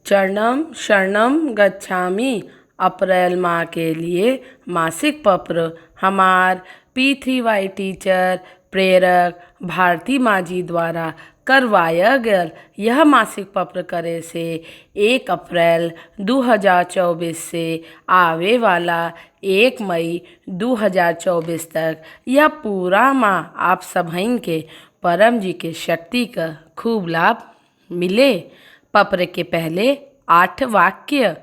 चरणम शरणम गच्छामि। अप्रैल माह के लिए मासिक पत्र हमार P3Y टीचर प्रेरक भारती माँ जी द्वारा करवाया गया। यह मासिक पत्र करे से 1 अप्रैल 2024 से आवे वाला 1 मई 2024 तक यह पूरा माह आप सभइन के परम जी के शक्ति का खूब लाभ मिले। पत्र के पहले 8 वाक्य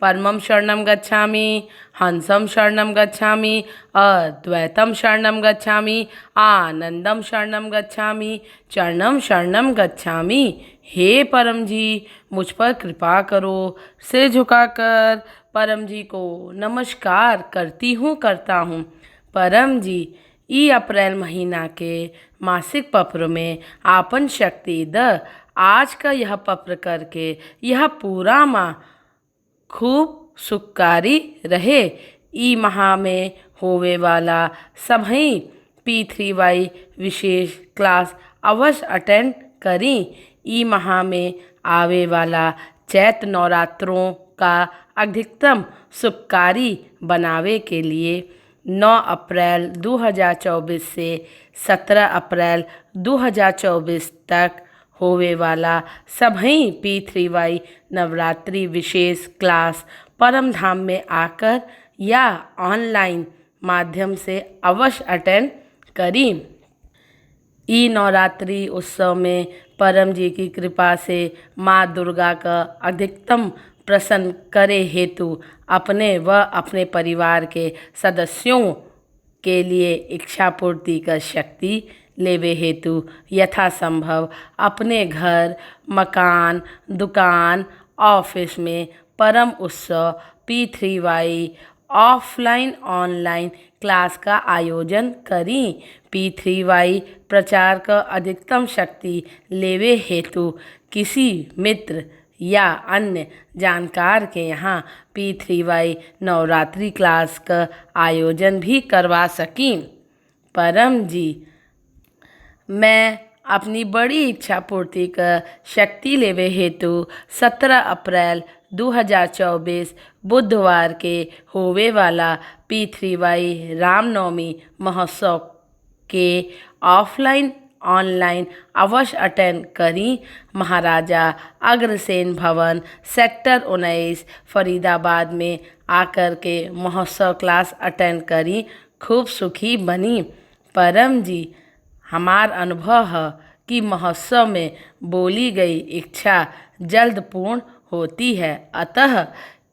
परमं शरणं गच्छामि, हंसं शरणं गच्छामि, अद्वैतं शरणं गच्छामि, आनंदम शरणं गच्छामि, चरणं शरणं गच्छामि। हे परम जी, मुझ पर कृपा करो। सिर झुकाकर परम जी को नमस्कार करता हूँ। परम जी, ई अप्रैल महीना के मासिक पत्र में आपन शक्ति द। आज का यह पत्र करके यह पूरा माह खूब सुखकारी रहे। ई माह में होवे वाला सभी P3Y विशेष क्लास अवश्य अटेंड करी। ई माह में आवे वाला चैत्र नवरात्रों का अधिकतम सुखकारी बनावे के लिए 9 अप्रैल 2024 से 17 अप्रैल 2024 तक होवे वाला सभी P3Y नवरात्रि विशेष क्लास परम धाम में आकर या ऑनलाइन माध्यम से अवश्य अटेंड करी। ई नवरात्रि उत्सव में परम जी की कृपा से माँ दुर्गा का अधिकतम प्रसन्न करे हेतु अपने व अपने परिवार के सदस्यों के लिए इच्छा पूर्ति का शक्ति लेवे हेतु यथासंभव अपने घर, मकान, दुकान, ऑफिस में परम उत्सव P3Y ऑफलाइन ऑनलाइन क्लास का आयोजन करी। P3Y प्रचार का अधिकतम शक्ति लेवे हेतु किसी मित्र या अन्य जानकार के यहाँ P3Y नवरात्रि क्लास का आयोजन भी करवा सकी। परम जी, मैं अपनी बड़ी इच्छा पूर्ति का शक्ति लेवे हेतु 17 अप्रैल 2024 बुधवार के होवे वाला P3Y रामनवमी महोत्सव के ऑफलाइन ऑनलाइन अवश्य अटेंड करी। महाराजा अग्रसेन भवन सेक्टर 19 फरीदाबाद में आकर के महोत्सव क्लास अटेंड करी। खूब सुखी बनी। परम जी, हमार अनुभव है कि महोत्सव में बोली गई इच्छा जल्द पूर्ण होती है। अतः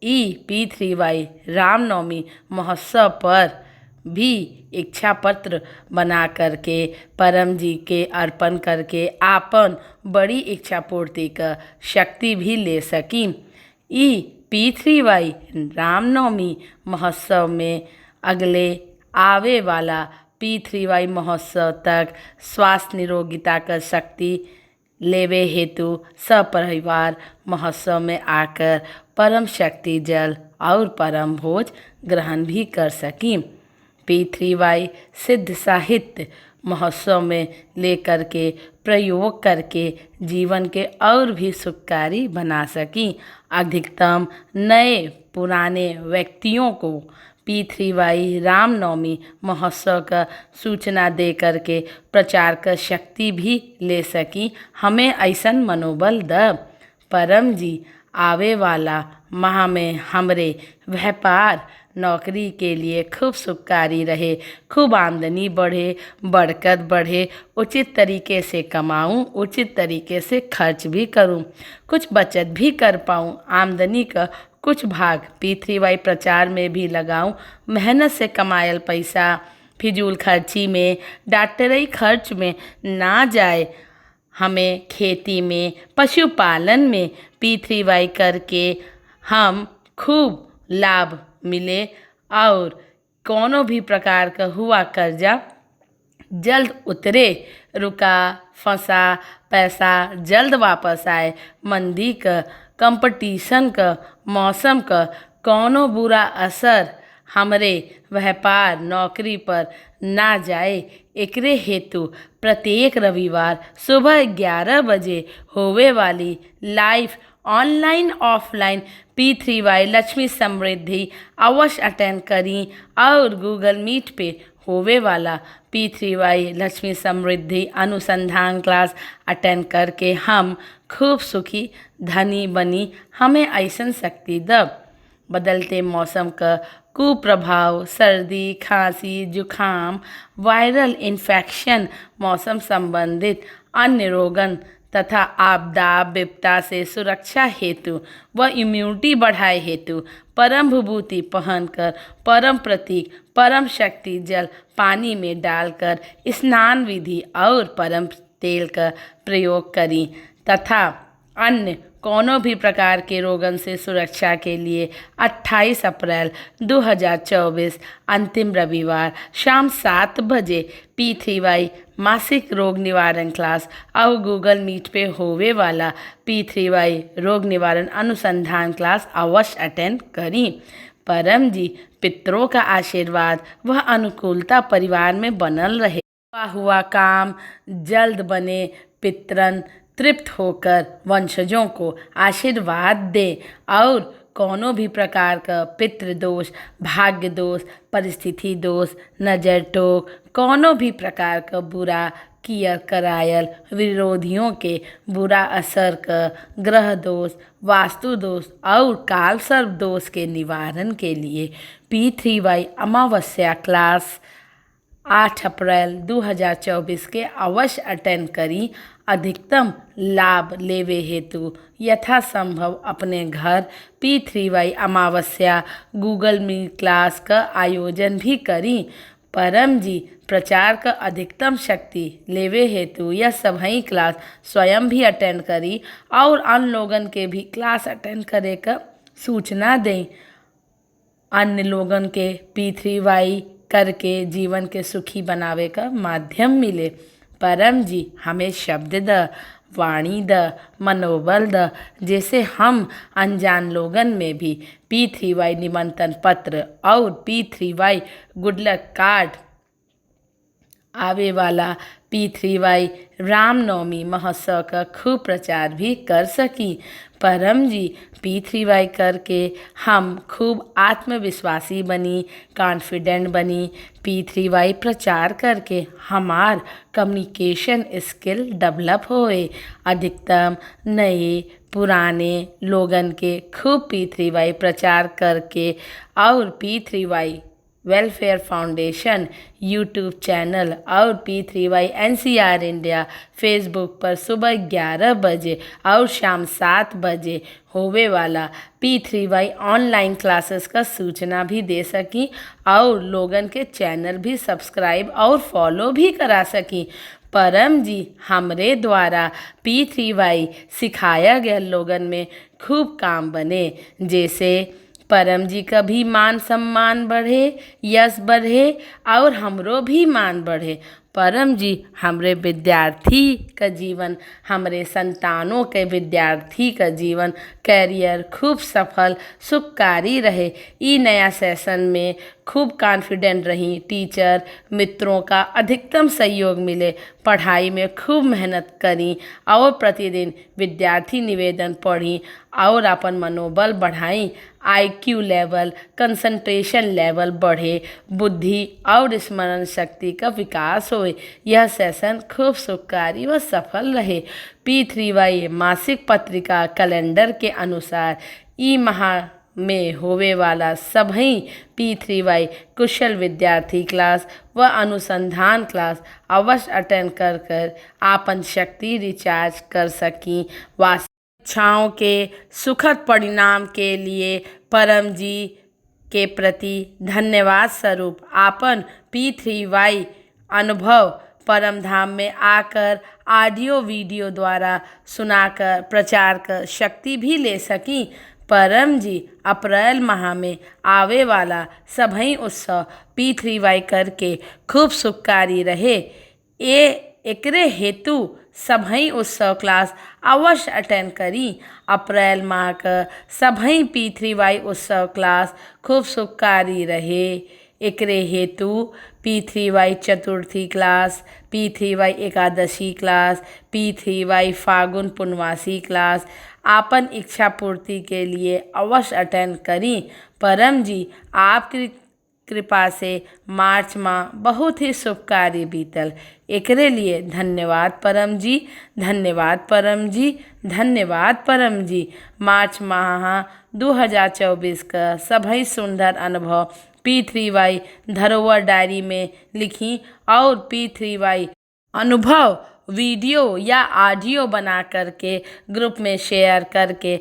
ई P3Y रामनवमी महोत्सव पर भी इच्छा पत्र बना करके परम जी के अर्पण करके आपन बड़ी इच्छा पूर्ति का शक्ति भी ले सकी। ई P3Y रामनवमी महोत्सव में अगले आवे वाला P3Y महोत्सव तक स्वास्थ्य निरोगिता का शक्ति लेवे हेतु सपरिवार महोत्सव में आकर परम शक्ति जल और परम भोज ग्रहण भी कर सकी। P3Y सिद्ध साहित्य महोत्सव में लेकर के प्रयोग करके जीवन के और भी सुखकारी बना सकी। अधिकतम नए पुराने व्यक्तियों को P3Y रामनवमी महोत्सव का सूचना दे करके प्रचार का शक्ति भी ले सकी। हमें ऐसन मनोबल द। परम जी, आवे वाला माह में हमरे व्यापार नौकरी के लिए खूब सुखकारी रहे, खूब आमदनी बढ़े, बरकत बढ़े, उचित तरीके से कमाऊं, उचित तरीके से खर्च भी करूं, कुछ बचत भी कर पाऊं, आमदनी का कुछ भाग P3Y प्रचार में भी लगाऊं, मेहनत से कमायल पैसा फिजूल खर्ची में, डॉक्टरी खर्च में ना जाए। हमें खेती में, पशुपालन में P3Y करके हम खूब लाभ मिले और कोनो भी प्रकार का हुआ कर्जा जल्द उतरे, रुका फंसा पैसा जल्द वापस आए। मंदी का, कंपटीशन का, मौसम का कोनो बुरा असर हमरे व्यापार नौकरी पर ना जाए। एकरे हेतु प्रत्येक रविवार सुबह 11 बजे होवे वाली live online offline P3Y Lakshmi Samriddhi अवश्य अटेंड करी और गूगल मीट पे होवे वाला P3Y लक्ष्मी समृद्धि अनुसंधान क्लास अटेंड करके हम खूब सुखी धनी बनी। हमें ऐसन शक्ति द बदलते मौसम का कुप्रभाव, सर्दी, खांसी, जुखाम, वायरल इन्फेक्शन, मौसम संबंधित अन्य रोगन तथा आपदा विपदा से सुरक्षा हेतु व इम्यूनिटी बढ़ाए हेतु परम विभूति पहनकर परम प्रतीक परम शक्ति जल पानी में डालकर स्नान विधि और परम तेल का प्रयोग करी तथा अन्य कोनो भी प्रकार के रोगन से सुरक्षा के लिए 28 अप्रैल 2024 अंतिम रविवार शाम 7 बजे P3Y मासिक रोग निवारण क्लास और गूगल मीट पे होवे वाला P3Y रोग निवारण अनुसंधान क्लास अवश्य अटेंड करी। परम जी पितरों का आशीर्वाद वह अनुकूलता परिवार में बनल रहे। हुआ काम जल्द बने, पितरन तृप्त होकर वंशजों को आशीर्वाद दे और कोनो भी प्रकार का पितृ दोष, भाग्य दोष, परिस्थिति दोष, नजर टोक, कोनो भी प्रकार का बुरा किया करायल विरोधियों के बुरा असर का ग्रह दोष, वास्तु दोष और काल सर्प दोष के निवारण के लिए P3Y अमावस्या क्लास 8 अप्रैल 2024 के अवश्य अटेंड करी। अधिकतम लाभ लेवे हेतु यथासंभव अपने घर P3Y अमावस्या गूगल मीट क्लास का आयोजन भी करी। परम जी प्रचार का अधिकतम शक्ति लेवे हेतु यह सभी क्लास स्वयं भी अटेंड करी और अन्य लोगन के भी क्लास अटेंड करे का सूचना दें। अन्य लोगन के P3Y करके जीवन के सुखी बनावे का माध्यम मिले। परम जी हमें शब्द द, वाणी द, मनोबल द, जैसे हम अनजान लोगन में भी P3Y निमंत्रण पत्र और P3Y गुड लक कार्ड आवे वाला P3Y रामनवमी महोत्सव का खूब प्रचार भी कर सकी। परम जी P3Y करके हम खूब आत्मविश्वासी बनी, कॉन्फिडेंट बनी। P3Y प्रचार करके हमार कम्युनिकेशन स्किल डेवलप होए। अधिकतम नए पुराने लोगन के खूब P3Y प्रचार करके और P3Y welfare foundation YouTube channel और P3Y NCR इंडिया फेसबुक पर सुबह 11 बजे और शाम 7 बजे होवे वाला P3Y ऑनलाइन क्लासेस का सूचना भी दे सकी और लोगन के चैनल भी सब्सक्राइब और फॉलो भी करा सकी। परम जी हमरे द्वारा P3Y सिखाया गया लोगन में खूब काम बने, जैसे परम जी का भी मान सम्मान बढ़े, यश बढ़े और हमरो भी मान बढ़े। परम जी हमरे विद्यार्थी का जीवन, हमरे संतानों के विद्यार्थी का जीवन कैरियर खूब सफल सुखकारी रहे। ई नया सेशन में खूब कॉन्फिडेंट रही। टीचर मित्रों का अधिकतम सहयोग मिले। पढ़ाई में खूब मेहनत करी और प्रतिदिन विद्यार्थी निवेदन पढ़ी और अपन मनोबल बढ़ाई। IQ लेवल, कंसंट्रेशन लेवल बढ़े, बुद्धि और स्मरण शक्ति का विकास होए। यह सेशन खूब सुखकारी व सफल रहे। P3Y मासिक पत्रिका कैलेंडर के अनुसार ई माह में होवे वाला सभी P3Y कुशल विद्यार्थी क्लास व अनुसंधान क्लास अवश्य अटेंड कर आपन शक्ति रिचार्ज कर सकी। इच्छाओं के सुखद परिणाम के लिए परम जी के प्रति धन्यवाद स्वरूप आपन P3Y अनुभव परम धाम में आकर ऑडियो वीडियो द्वारा सुनाकर प्रचार कर शक्ति भी ले सकी। परम जी अप्रैल माह में आवे वाला सभी उत्सव P3Y करके खूब सुखकारी रहे। एकरे हेतु सभी उत्सव क्लास अवश्य अटेंड करी। अप्रैल माह का सभी P3Y उत्सव क्लास खूब सुखकारी रहे। एकरे हेतु P3Y Chaturthi class, P3Y Ekadashi class, P3Y फागुन पूर्णवासी क्लास आपन इच्छा पूर्ति के लिए अवश्य अटेंड करी। परम जी आपकी कृपा से मार्च माह बहुत ही शुभकारी बीतल। एकरे लिए धन्यवाद परम जी, धन्यवाद परम जी, धन्यवाद परम जी। मार्च माह 2024 का सभी सुंदर अनुभव P3Y धरोहर डायरी में लिखी और P3Y अनुभव वीडियो या ऑडियो बना करके ग्रुप में शेयर करके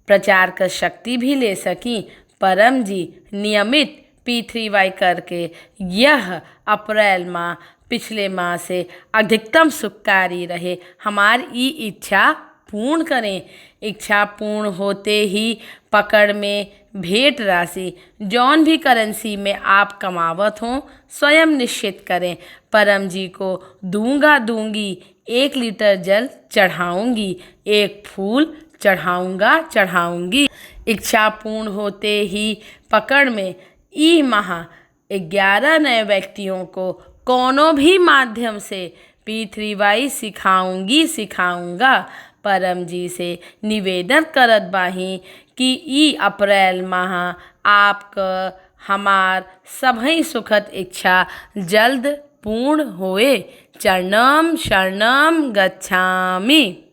प्रचार कर शक्ति भी ले सकी। परम जी नियमित P3Y करके यह अप्रैल माह पिछले माह से अधिकतम सुखकारी रहे, हमारी इच्छा पूर्ण करें। इच्छा पूर्ण होते ही पकड़ में भेंट राशि जौन भी करेंसी में आप कमावत हों स्वयं निश्चित करें। परम जी को दूंगी, 1 लीटर जल चढ़ाऊंगी, 1 फूल चढ़ाऊंगी। इच्छा पूर्ण होते ही पकड़ में ई माह 11 नए व्यक्तियों को कोनो भी माध्यम से P3Y सिखाऊंगा। परम जी से निवेदन करत बाही कि ई अप्रैल माह आपका हमार सभी सुखद इच्छा जल्द पूर्ण होए। चरणम शरणम गच्छामि।